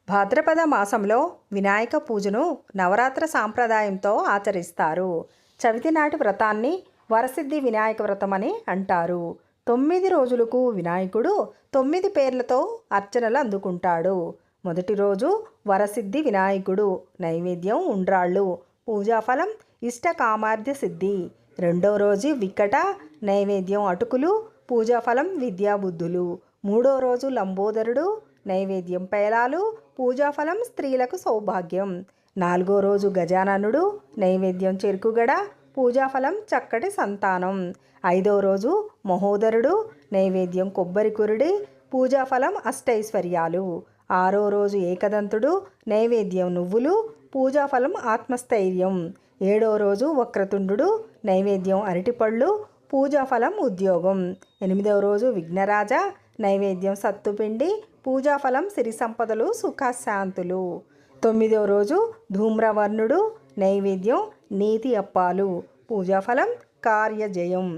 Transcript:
భాద్రపద మాసంలో వినాయక పూజను నవరాత్ర సాంప్రదాయంతో ఆచరిస్తారు. చవితి నాటి వ్రతాన్ని వరసిద్ధి వినాయక వ్రతం అని అంటారు. 9 రోజులకు వినాయకుడు 9 పేర్లతో అర్చనలు అందుకుంటాడు. మొదటి రోజు వరసిద్ధి వినాయకుడు, నైవేద్యం ఉండ్రాళ్ళు, పూజాఫలం ఇష్టకామార్థ సిద్ధి. రెండో రోజు వికట, నైవేద్యం అటుకులు, పూజాఫలం విద్యాబుద్ధులు. మూడో రోజు లంబోదరుడు, నైవేద్యం పేలాలు, పూజాఫలం స్త్రీలకు సౌభాగ్యం. నాలుగో రోజు గజాననుడు, నైవేద్యం చెరుకుగడ, పూజాఫలం చక్కటి సంతానం. ఐదో రోజు మహోదరుడు, నైవేద్యం కొబ్బరి కురుడి, పూజాఫలం అష్టైశ్వర్యాలు. ఆరో రోజు ఏకదంతుడు, నైవేద్యం నువ్వులు, పూజాఫలం ఆత్మస్థైర్యం. ఏడో రోజు వక్రతుండు, నైవేద్యం అరటిపళ్ళు, పూజాఫలం ఉద్యోగం. ఎనిమిదవ రోజు విఘ్నరాజ, నైవేద్యం సత్తుపిండి, పూజాఫలం సిరి సంపదలు సుఖశాంతులు. 9వ రోజు ధూమ్రవర్ణుడు, నైవేద్యం నీతి అప్పాలు, పూజాఫలం కార్యజయం.